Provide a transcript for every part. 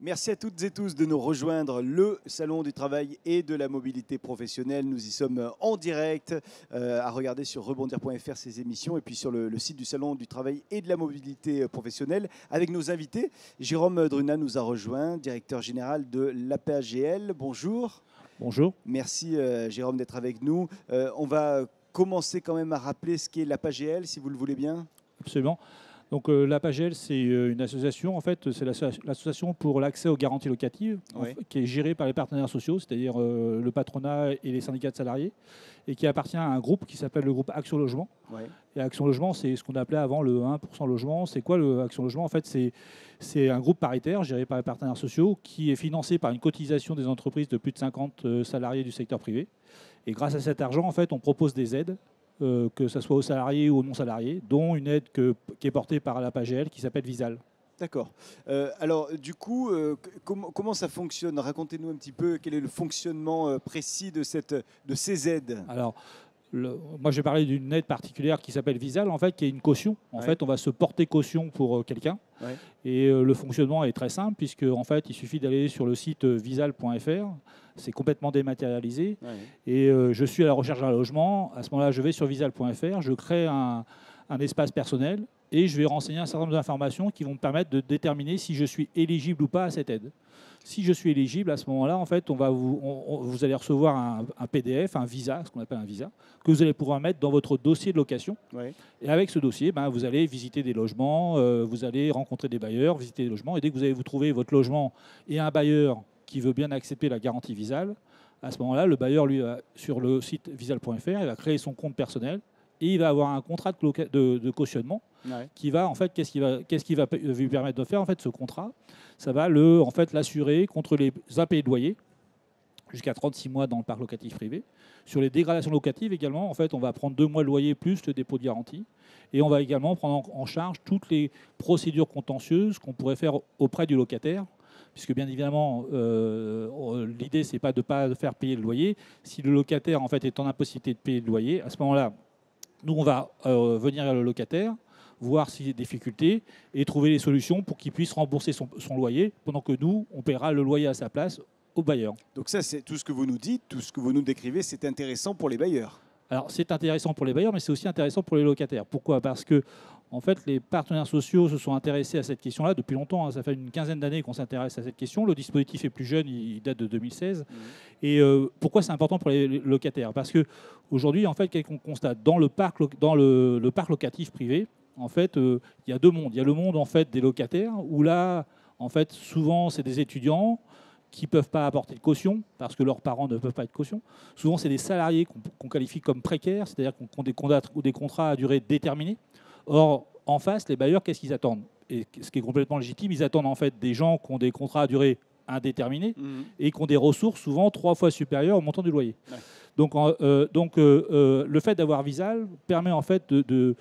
Merci à toutes et tous de nous rejoindre. Le Salon du Travail et de la Mobilité Professionnelle. Nous y sommes en direct à regarder sur rebondir.fr ces émissions et puis sur le site du Salon du Travail et de la Mobilité Professionnelle avec nos invités. Jérôme Druna nous a rejoint, directeur général de l'APAGL. Bonjour. Bonjour. Merci Jérôme d'être avec nous. On va commencer quand même à rappeler ce qu'est l'APAGL, si vous le voulez bien. Absolument. Donc l'APAGL, c'est une association, en fait, c'est l'association pour l'accès aux garanties locatives, Oui. qui est gérée par les partenaires sociaux, c'est-à-dire le patronat et les syndicats de salariés, et qui appartient à un groupe qui s'appelle le groupe Action Logement. Oui. Et Action Logement, c'est ce qu'on appelait avant le 1% logement. C'est quoi le Action Logement? En fait, c'est un groupe paritaire géré par les partenaires sociaux qui est financé par une cotisation des entreprises de plus de 50 salariés du secteur privé. Et grâce à cet argent, en fait, on propose des aides, que ce soit aux salariés ou aux non-salariés, dont une aide qui est portée par l'APAGL qui s'appelle Visal. D'accord. Alors, du coup, comment ça fonctionne? Racontez-nous un petit peu quel est le fonctionnement précis de ces aides. Alors, moi, je vais parler d'une aide particulière qui s'appelle Visal, en fait, qui est une caution. En Ouais. fait, on va se porter caution pour quelqu'un. Ouais. Et le fonctionnement est très simple, puisque en fait, il suffit d'aller sur le site visal.fr. C'est complètement dématérialisé. Ouais. Et je suis à la recherche d'un logement. À ce moment-là, je vais sur visal.fr, je crée un espace personnel et je vais renseigner un certain nombre d'informations qui vont me permettre de déterminer si je suis éligible ou pas à cette aide. Si je suis éligible, à ce moment-là, en fait, vous allez recevoir un PDF, un visa, ce qu'on appelle un visa, que vous allez pouvoir mettre dans votre dossier de location. Ouais. Et avec ce dossier, vous allez visiter des logements, vous allez rencontrer des bailleurs, visiter des logements. Et dès que vous trouvez votre logement et un bailleur qui veut bien accepter la garantie Visal, à ce moment-là, le bailleur, lui, sur le site visal.fr, il va créer son compte personnel et il va avoir un contrat de cautionnement Ouais. qui va, en fait, qu'est-ce qui va lui permettre de faire, en fait, ce contrat? Ça va en fait, l'assurer contre les impayés de loyer jusqu'à 36 mois dans le parc locatif privé. Sur les dégradations locatives également, en fait, on va prendre 2 mois de loyer plus le dépôt de garantie. Et on va également prendre en charge toutes les procédures contentieuses qu'on pourrait faire auprès du locataire. Puisque bien évidemment, l'idée, c'est pas de ne pas faire payer le loyer. Si le locataire en fait, est en impossibilité de payer le loyer, à ce moment-là, nous, on va venir à le locataire, voir s'il y a des difficultés et trouver les solutions pour qu'il puisse rembourser son loyer, pendant que nous, on paiera le loyer à sa place au bailleur. Donc ça, c'est tout ce que vous nous dites, tout ce que vous nous décrivez, c'est intéressant pour les bailleurs. Alors, c'est intéressant pour les bailleurs, mais c'est aussi intéressant pour les locataires. Pourquoi? Parce que, en fait, les partenaires sociaux se sont intéressés à cette question-là depuis longtemps. Hein. Ça fait une quinzaine d'années qu'on s'intéresse à cette question. Le dispositif est plus jeune, il date de 2016. Et pourquoi c'est important pour les locataires? Parce qu'aujourd'hui, en fait, qu'est-ce qu'on constate? Dans le parc locatif privé, en fait, il y a deux mondes. Il y a le monde, en fait, des locataires, où là, en fait, souvent, c'est des étudiants qui ne peuvent pas apporter de caution parce que leurs parents ne peuvent pas être caution. Souvent, c'est des salariés qu'on qualifie comme précaires, c'est-à-dire qu'on ont des contrats à durée déterminée. Or, en face, les bailleurs, qu'est-ce qu'ils attendent? Et ce qui est complètement légitime, ils attendent en fait des gens qui ont des contrats à durée indéterminée et qui ont des ressources souvent 3 fois supérieures au montant du loyer. Ouais. Donc, le fait d'avoir Visal permet en fait de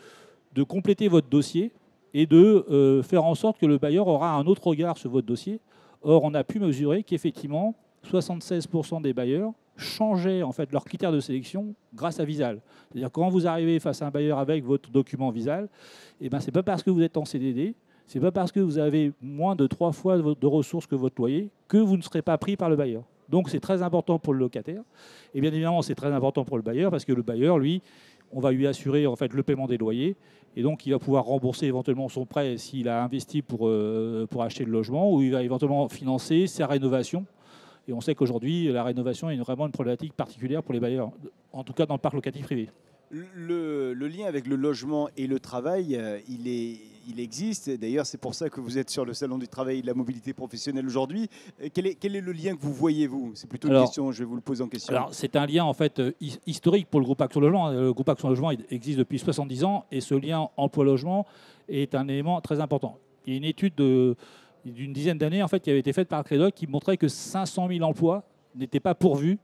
compléter votre dossier et de faire en sorte que le bailleur aura un autre regard sur votre dossier. Or, on a pu mesurer qu'effectivement, 76% des bailleurs changeaient en fait leurs critères de sélection grâce à Visal. C'est-à-dire quand vous arrivez face à un bailleur avec votre document Visal, ce n'est pas parce que vous êtes en CDD, ce n'est pas parce que vous avez moins de 3 fois de ressources que votre loyer que vous ne serez pas pris par le bailleur. Donc, c'est très important pour le locataire. Et bien évidemment, c'est très important pour le bailleur parce que le bailleur, lui, on va lui assurer en fait le paiement des loyers et donc il va pouvoir rembourser éventuellement son prêt s'il a investi pour acheter le logement ou il va éventuellement financer sa rénovation. Et on sait qu'aujourd'hui, la rénovation est vraiment une problématique particulière pour les bailleurs, en tout cas dans le parc locatif privé. Le lien avec le logement et le travail, il existe. D'ailleurs, c'est pour ça que vous êtes sur le Salon du Travail et de la Mobilité Professionnelle aujourd'hui. Quel est le lien que vous voyez, vous? C'est plutôt une question, je vais vous le poser en question. Alors, c'est un lien en fait historique pour le groupe Action Logement. Le groupe Action Logement existe depuis 70 ans et ce lien emploi-logement est un élément très important. Il y a une étude d'une dizaine d'années en fait, qui avait été faite par Crédoc qui montrait que 500 000 emplois n'étaient pas pourvus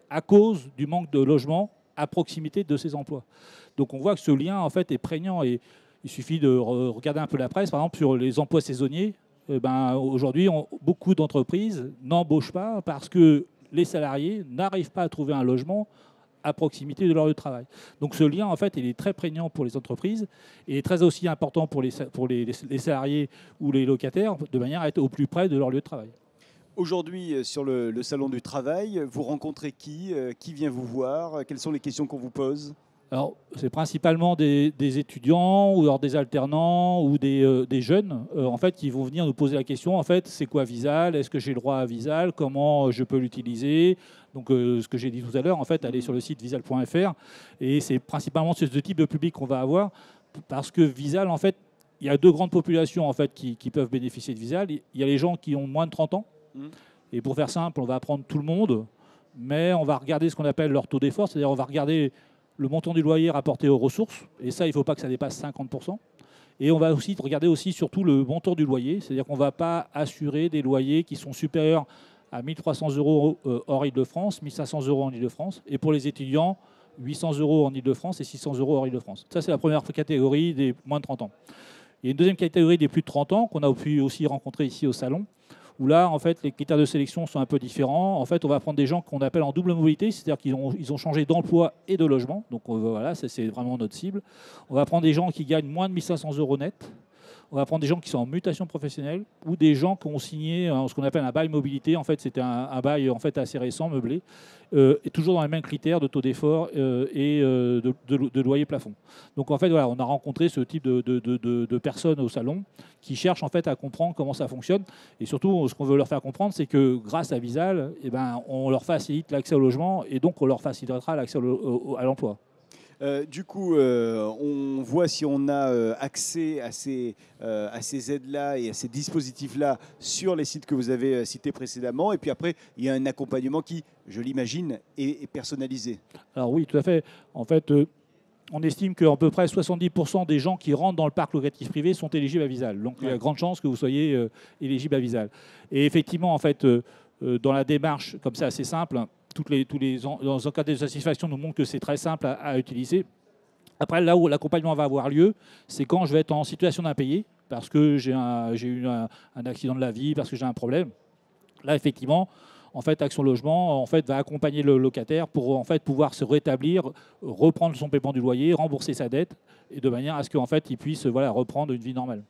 à cause du manque de logement à proximité de ces emplois. Donc on voit que ce lien en fait est prégnant et il suffit de regarder un peu la presse, par exemple sur les emplois saisonniers. Aujourd'hui, beaucoup d'entreprises n'embauchent pas parce que les salariés n'arrivent pas à trouver un logement à proximité de leur lieu de travail. Donc ce lien, en fait, il est très prégnant pour les entreprises et très aussi important pour les salariés ou les locataires, de manière à être au plus près de leur lieu de travail. Aujourd'hui, sur le salon du travail, vous rencontrez qui vient vous voir? Quelles sont les questions qu'on vous pose? Alors, c'est principalement des étudiants ou alors des alternants ou des jeunes en fait, qui vont venir nous poser la question, en fait, c'est quoi Visal? Est-ce que j'ai le droit à Visal? Comment je peux l'utiliser? Donc, ce que j'ai dit tout à l'heure, en fait, aller sur le site visal.fr. Et c'est principalement ce type de public qu'on va avoir parce que Visal, en fait, il y a deux grandes populations en fait, qui peuvent bénéficier de Visal. Il y a les gens qui ont moins de 30 ans. Et pour faire simple, on va prendre tout le monde, mais on va regarder ce qu'on appelle leur taux d'effort, c'est-à-dire on va regarder le montant du loyer rapporté aux ressources, et ça, il ne faut pas que ça dépasse 50%. Et on va aussi regarder aussi surtout le montant du loyer, c'est-à-dire qu'on ne va pas assurer des loyers qui sont supérieurs à 1 300 € hors Île-de-France, 1 500 € en Île-de-France, et pour les étudiants, 800 € en Île-de-France et 600 € hors Île-de-France. Ça, c'est la première catégorie des moins de 30 ans. Il y a une deuxième catégorie des plus de 30 ans qu'on a pu aussi rencontrer ici au salon, où là, en fait, les critères de sélection sont un peu différents. En fait, on va prendre des gens qu'on appelle en double mobilité, c'est-à-dire qu'ils ont changé d'emploi et de logement. Donc voilà, c'est vraiment notre cible. On va prendre des gens qui gagnent moins de 1 500 € net. On va prendre des gens qui sont en mutation professionnelle ou des gens qui ont signé ce qu'on appelle un bail mobilité. En fait, c'était un bail en fait, assez récent, meublé, et toujours dans les mêmes critères de taux d'effort et de loyer plafond. Donc, en fait, voilà, on a rencontré ce type de personnes au salon qui cherchent en fait, à comprendre comment ça fonctionne. Et surtout, ce qu'on veut leur faire comprendre, c'est que grâce à Visal, eh ben, on leur facilite l'accès au logement et donc on leur facilitera l'accès à l'emploi. Du coup, on voit si on a accès à ces aides-là et à ces dispositifs-là sur les sites que vous avez cités précédemment. Et puis après, il y a un accompagnement qui, je l'imagine, est personnalisé. Alors oui, tout à fait. En fait, on estime qu'à peu près 70% des gens qui rentrent dans le parc locatif privé sont éligibles à Visal. Donc il y a grande chance que vous soyez éligible à Visal. Et effectivement, en fait, dans la démarche, comme ça, assez simple, dans un cas de satisfaction nous montre que c'est très simple à utiliser. Après, là où l'accompagnement va avoir lieu, c'est quand je vais être en situation d'impayé, parce que j'ai eu un accident de la vie, parce que j'ai un problème. Là, effectivement, en fait, Action Logement va accompagner le locataire pour en fait, pouvoir se rétablir, reprendre son paiement du loyer, rembourser sa dette, et de manière à ce qu'en fait, il puisse reprendre une vie normale.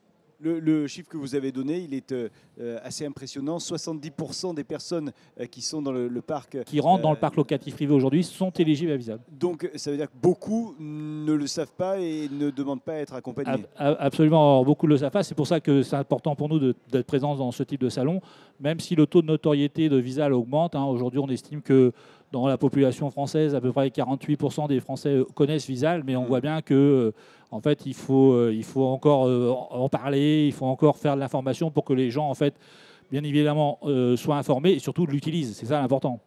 Le chiffre que vous avez donné, il est assez impressionnant. 70% des personnes qui sont dans le parc... Qui rentrent dans le parc locatif privé aujourd'hui sont éligibles à Visal. Donc ça veut dire que beaucoup ne le savent pas et ne demandent pas à être accompagnés. Absolument, alors, beaucoup ne le savent pas. C'est pour ça que c'est important pour nous d'être présents dans ce type de salon. Même si le taux de notoriété de Visal augmente, aujourd'hui on estime que dans la population française, à peu près 48% des Français connaissent Visal, mais on voit bien que en fait, il faut encore en parler, il faut encore faire de l'information pour que les gens, en fait, bien évidemment, soient informés et surtout l'utilisent. C'est ça l'important.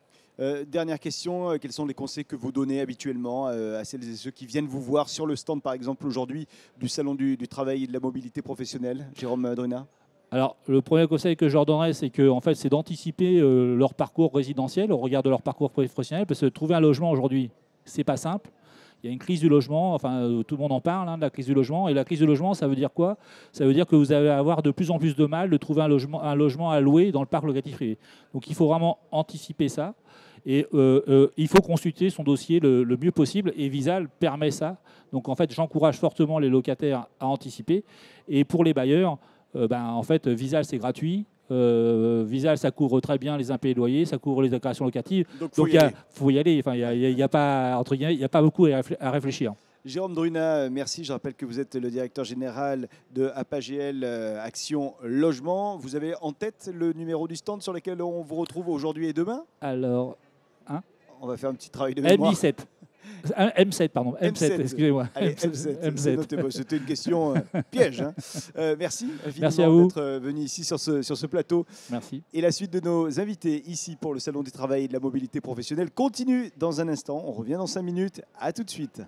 Dernière question, quels sont les conseils que vous donnez habituellement à celles et ceux qui viennent vous voir sur le stand, par exemple, aujourd'hui, du Salon du Travail et de la Mobilité Professionnelle, Jérôme Druna? Alors, le premier conseil que je leur donnerais, c'est d'anticiper leur parcours résidentiel au regard de leur parcours professionnel, parce que trouver un logement aujourd'hui, c'est pas simple. Il y a une crise du logement, tout le monde en parle, de la crise du logement. Et la crise du logement, ça veut dire quoi? Ça veut dire que vous allez avoir de plus en plus de mal de trouver un logement à louer dans le parc locatif privé. Donc, il faut vraiment anticiper ça. Et il faut consulter son dossier le mieux possible. Et Visal permet ça. Donc, en fait, j'encourage fortement les locataires à anticiper. Et pour les bailleurs, en fait, Visal, c'est gratuit. Visal, ça couvre très bien les impayés de loyer, ça couvre les déclarations locatives. Donc, faut y aller. Enfin, il n'y a pas, entre guillemets, il y a pas beaucoup à réfléchir. Jérôme Druna, merci. Je rappelle que vous êtes le directeur général de APAGL Action Logement. Vous avez en tête le numéro du stand sur lequel on vous retrouve aujourd'hui et demain? Alors, on va faire un petit travail de mémoire. M17. M7, pardon. M7, excusez-moi. Allez, M7. C'était une question piège. Merci à vous d'être venu ici sur ce plateau. Merci. Et la suite de nos invités ici pour le Salon du Travail et de la Mobilité Professionnelle continue dans un instant. On revient dans 5 minutes. À tout de suite.